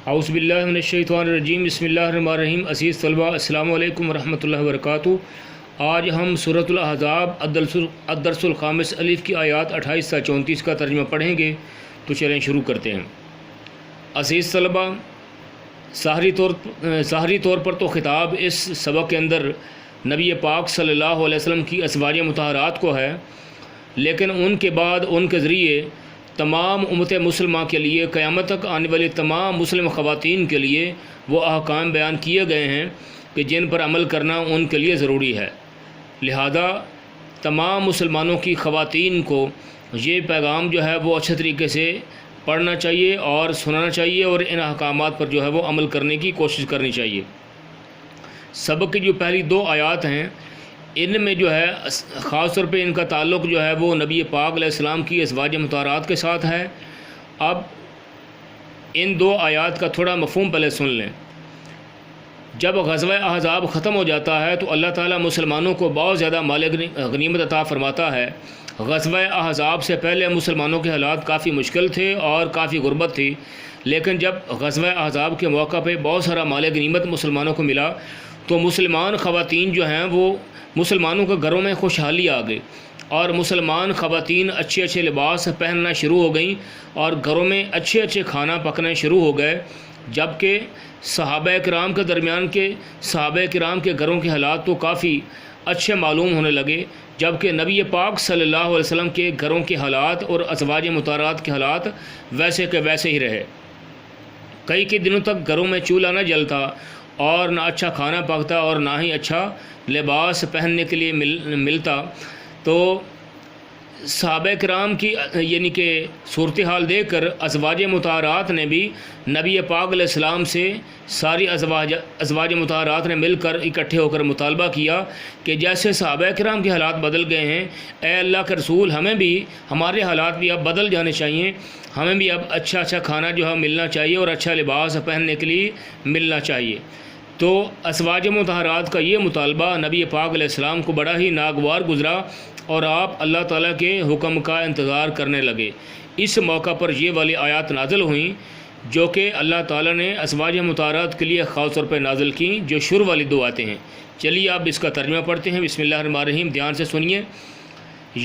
اعوذ باللہ من الشیطان الرجیم بسم اللہ الرحمن الرحیم۔ عزیز طلبہ السلام علیکم ورحمۃ اللہ وبرکاتہ۔ آج ہم سورۃ الاحزاب الدرس الخامس الف کی آیات 28 سے 34 کا ترجمہ پڑھیں گے، تو چلیں شروع کرتے ہیں۔ عزیز طلبہ، ظاہری طور پر تو خطاب اس سبق کے اندر نبی پاک صلی اللہ علیہ وسلم کی ازواج مطہرات کو ہے، لیکن ان کے بعد ان کے ذریعے تمام امت مسلمہ کے لیے، قیامت تک آنے والی تمام مسلم خواتین کے لیے وہ احکام بیان کیے گئے ہیں کہ جن پر عمل کرنا ان کے لیے ضروری ہے۔ لہذا تمام مسلمانوں کی خواتین کو یہ پیغام جو ہے وہ اچھے طریقے سے پڑھنا چاہیے اور سنانا چاہیے، اور ان احکامات پر جو ہے وہ عمل کرنے کی کوشش کرنی چاہیے۔ سبق کی جو پہلی دو آیات ہیں، ان میں جو ہے خاص طور پہ ان کا تعلق جو ہے وہ نبی پاک علیہ السلام کی ازواج مطہرات کے ساتھ ہے۔ اب ان دو آیات کا تھوڑا مفہوم پہلے سن لیں۔ جب غزوہ احزاب ختم ہو جاتا ہے تو اللہ تعالیٰ مسلمانوں کو بہت زیادہ مال غنیمت عطا فرماتا ہے۔ غزوہ احزاب سے پہلے مسلمانوں کے حالات کافی مشکل تھے اور کافی غربت تھی، لیکن جب غزوہ احزاب کے موقع پہ بہت سارا مال غنیمت مسلمانوں کو ملا تو مسلمان خواتین جو ہیں وہ مسلمانوں کے گھروں میں خوشحالی آ گئی، اور مسلمان خواتین اچھے اچھے لباس پہننا شروع ہو گئیں اور گھروں میں اچھے اچھے کھانا پکنا شروع ہو گئے، جبکہ صحابہ کرام کے درمیان صحابہ کرام کے گھروں کے حالات تو کافی اچھے معلوم ہونے لگے، جبکہ نبی پاک صلی اللہ علیہ وسلم کے گھروں کے حالات اور ازواج مطہرات کے حالات ویسے کے ویسے ہی رہے۔ کئی دنوں تک گھروں میں چولہا نہ جلتا اور نہ اچھا کھانا پکتا اور نہ ہی اچھا لباس پہننے کے لیے ملتا۔ تو صحابہ کرام کی یعنی کہ صورتحال دیکھ کر ازواج مطہرات نے بھی نبی پاک علیہ السلام سے ساری ازواج مطہرات نے مل کر اکٹھے ہو کر مطالبہ کیا کہ جیسے صحابہ کرام کے حالات بدل گئے ہیں، اے اللہ کے رسول، ہمیں بھی ہمارے حالات بھی اب بدل جانے چاہیے، ہمیں بھی اب اچھا کھانا جو ہے ملنا چاہیے اور اچھا لباس پہننے کے لیے ملنا چاہیے۔ تو ازواج مطہرات کا یہ مطالبہ نبی پاک علیہ السلام کو بڑا ہی ناگوار گزرا اور آپ اللہ تعالیٰ کے حکم کا انتظار کرنے لگے۔ اس موقع پر یہ والی آیات نازل ہوئیں جو کہ اللہ تعالیٰ نے ازواج مطہرات کے لیے خاص طور پہ نازل کیں، جو شروع والی دو آتے ہیں۔ چلیے آپ اس کا ترجمہ پڑھتے ہیں۔ بسم اللہ الرحمن الرحیم، دھیان سے سنیے۔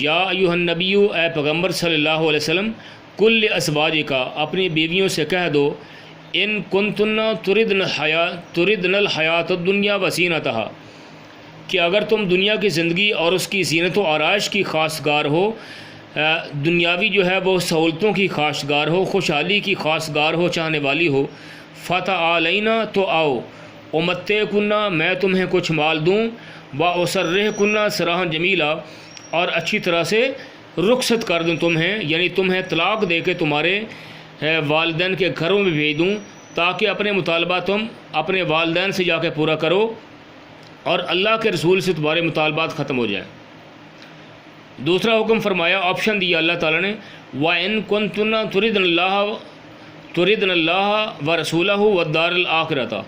یا ایھا النبی، اے پیغمبر صلی اللہ علیہ وسلم، کل ازواج کا، اپنی بیویوں سے کہہ دو، ان کنتن تردن الحیات الدنیا وزینتہا، کہ اگر تم دنیا کی زندگی اور اس کی زینت و آرائش کی خواستگار ہو، دنیاوی جو ہے وہ سہولتوں کی خواستگار ہو، خوشحالی کی خواستگار ہو، چاہنے والی ہو، فتعالینا، تو آؤ، امتعکن، میں تمہیں کچھ مال دوں، واسرحکن سراحا جمیلا، اور اچھی طرح سے رخصت کر دوں تمہیں، یعنی تمہیں طلاق دے کے تمہارے والدین کے گھروں میں بھیج دوں، تاکہ اپنے مطالبہ تم اپنے والدین سے جا کے پورا کرو اور اللہ کے رسول سے تمہارے مطالبات ختم ہو جائیں۔ دوسرا حکم فرمایا، آپشن دیا اللہ تعالیٰ نے، وَإِن كُنتُنَّ تُرِدْنَ اللَّهَ وَرَسُولَهُ وَالدَّارَ الْآخِرَةَ،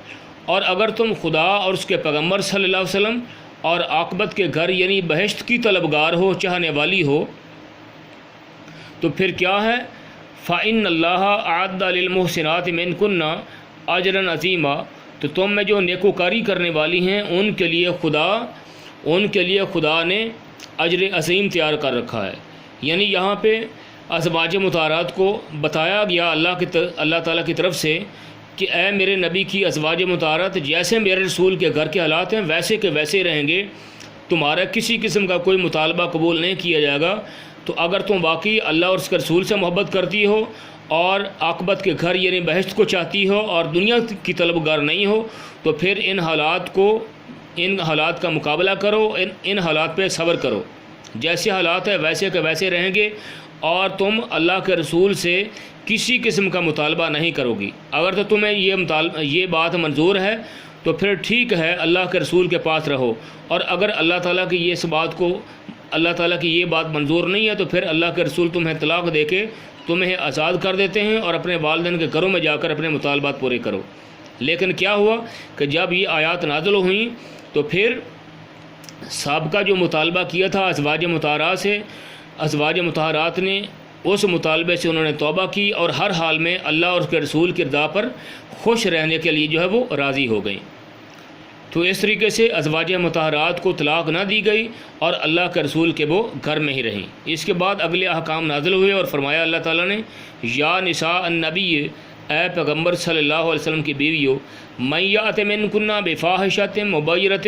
اور اگر تم خدا اور اس کے پیغمبر صلی اللہ علیہ وسلم اور عاقبت کے گھر یعنی بہشت کی طلبگار ہو، چاہنے والی ہو، تو پھر کیا ہے؟ فَإِنَّ اللَّهَ أَعَدَّ لِلْمُحْسِنَاتِ مِنْكُنَّ أَجْرًا عَظِيمًا، تو تم میں جو نیکوکاری کرنے والی ہیں ان کے لیے خدا نے اجر عظیم تیار کر رکھا ہے۔ یعنی یہاں پہ ازواج مطہرات کو بتایا گیا اللہ تعالیٰ کی طرف سے کہ اے میرے نبی کی ازواج مطہرات، جیسے میرے رسول کے گھر کے حالات ہیں ویسے کے ویسے رہیں گے، تمہارا کسی قسم کا کوئی مطالبہ قبول نہیں کیا جائے گا۔ تو اگر تم واقعی اللہ اور اس کے رسول سے محبت کرتی ہو اور عاقبت کے گھر یعنی بہشت کو چاہتی ہو اور دنیا کی طلبگار نہیں ہو، تو پھر ان حالات کا مقابلہ کرو، ان حالات پہ صبر کرو، جیسے حالات ہیں ویسے کے ویسے رہیں گے، اور تم اللہ کے رسول سے کسی قسم کا مطالبہ نہیں کرو گی۔ اگر تو تمہیں یہ بات منظور ہے تو پھر ٹھیک ہے، اللہ کے رسول کے پاس رہو، اور اگر اللہ تعالیٰ کی یہ بات منظور نہیں ہے تو پھر اللہ کے رسول تمہیں طلاق دے کے تمہیں آزاد کر دیتے ہیں، اور اپنے والدین کے گھروں میں جا کر اپنے مطالبات پورے کرو۔ لیکن کیا ہوا کہ جب یہ آیات نازل ہوئیں تو پھر سابقہ جو مطالبہ کیا تھا ازواج مطہرات سے، ازواج مطہرات نے اس مطالبے سے انہوں نے توبہ کی اور ہر حال میں اللہ اور اس کے رسول کی رضا پر خوش رہنے کے لیے جو ہے وہ راضی ہو گئیں۔ تو اس طریقے سے ازواج مطہرات کو طلاق نہ دی گئی اور اللہ کے رسول کے وہ گھر میں ہی رہیں۔ اس کے بعد اگلے احکام نازل ہوئے اور فرمایا اللہ تعالیٰ نے، یا نساء النبی، اے پیغمبر صلی اللہ علیہ وسلم کی بیویوں، من یأت منکن بفاحشۃ مبینۃ،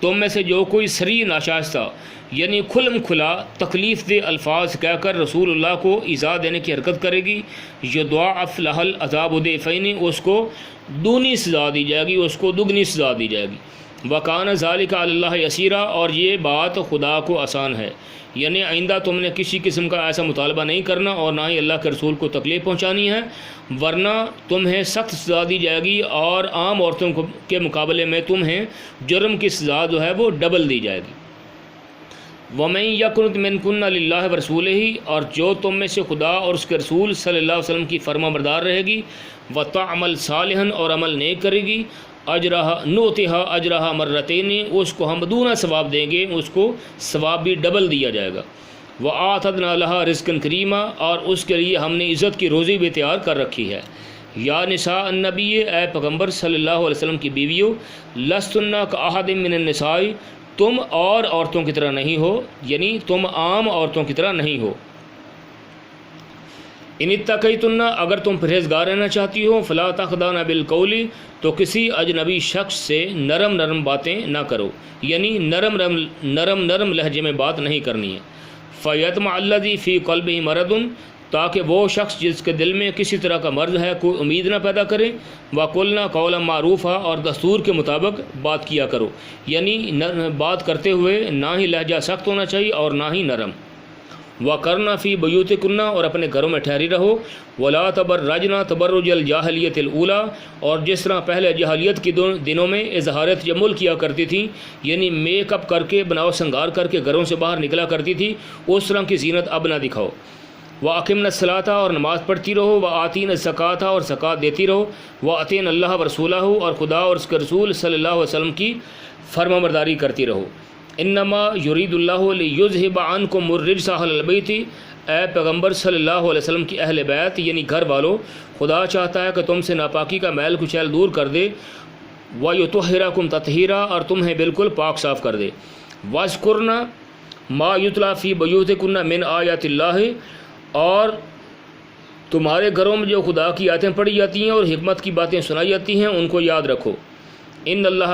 تم میں سے جو کوئی صریح ناشائستہ یعنی کھلم کھلا تکلیف دہ الفاظ کہہ کر رسول اللہ کو ایذا دینے کی حرکت کرے گی، یضاعف لها العذاب ضعفین، اس کو دونی سزا دی جائے گی، اس کو دگنی سزا دی جائے گی۔ وکان ذالک علی اللہ یسیرا، اور یہ بات خدا کو آسان ہے، یعنی آئندہ تم نے کسی قسم کا ایسا مطالبہ نہیں کرنا اور نہ ہی اللہ کے رسول کو تکلیف پہنچانی ہے، ورنہ تمہیں سخت سزا دی جائے گی اور عام عورتوں کے مقابلے میں تمہیں جرم کی سزا جو ہے وہ ڈبل دی جائے گی۔ وَمَن يَقْنُتْ مِنكُنَّ لِلَّهِ وَرَسُولِهِ، اور جو تم میں سے خدا اور اس کے رسول صلی اللہ علیہ وسلم کی فرما بردار رہے گی، وَتَعْمَلْ صَالِحًا، اور عمل نیک کرے گی، نُؤْتِهَا أَجْرَهَا مَرَّتَيْنِ، اس کو ہم دونا ثواب دیں گے، اس کو ثواب بھی ڈبل دیا جائے گا۔ وَآتَدْنَا لَهَا رِزْقًا كَرِيمًا، اور اس کے لیے ہم نے عزت کی روزی بھی تیار کر رکھی ہے۔ یا نساء النبی، اے پیغمبر صلی اللہ علیہ وسلم کی بیویوں، لستن کأحد من النساء، تم اور عورتوں کی طرح نہیں ہو، یعنی تم عام عورتوں کی طرح نہیں ہو۔ ان اتقیتن، اگر تم پرہیزگار رہنا چاہتی ہو، فلا تخضعن بالقول، تو کسی اجنبی شخص سے نرم نرم باتیں نہ کرو، یعنی نرم لہجے میں بات نہیں کرنی ہے۔ فیطمع الذی فی قلبہ مرض، تاکہ وہ شخص جس کے دل میں کسی طرح کا مرض ہے کوئی امید نہ پیدا کرے۔ وَقُلْنَا قَوْلًا مَعْرُوفًا، اور دستور کے مطابق بات کیا کرو، یعنی بات کرتے ہوئے نہ ہی لہجہ سخت ہونا چاہیے اور نہ ہی نرم۔ وَقَرْنَ فِي بُيُوتِكُنَّ، اور اپنے گھروں میں ٹھہری رہو۔ وَلَا تَبَرَّجْنَ تَبَرُّجَ الْجَاهِلِيَّةِ الْأُولَىٰ، اور جس طرح پہلے جاہلیت کے دنوں میں اظہار تجمل کیا کرتی تھی، یعنی میک اپ کر کے بناؤ سنگار کر کے گھروں سے باہر نکلا کرتی تھی، اس طرح کی زینت اب نہ دکھاؤ۔ وَأَقِمْنَ الصَّلَاةَ، اور نماز پڑھتی رہو۔ وَآتِينَ الزَّكَاةَ، اور زکوٰۃ دیتی رہو۔ وَأَطِيعْنَ اللَّهَ وَرَسُولَهُ، اور خدا اور اس کے رسول صلی اللہ علیہ وسلم کی فرما برداری کرتی رہو۔ انما یرید اللہ لیذہب عنکم الرجس اہل البیت، اے پیغمبر صلی اللہ علیہ وسلم کی اہل بیت یعنی گھر والو، خدا چاہتا ہے کہ تم سے ناپاکی کا میل کچیل دور کر دے۔ وَیُطَہِّرَکُم تطہیرا، اور تمہیں بالکل پاک صاف کر دے۔ وَاذْکُرْنَ مَا یُتْلَىٰ فِی بُیُوتِکُنَّ مِنْ آیَاتِ اللَّہِ، اور تمہارے گھروں میں جو خدا کی آیتیں پڑھی جاتی ہیں اور حکمت کی باتیں سنائی جاتی ہیں ان کو یاد رکھو۔ ان اللہ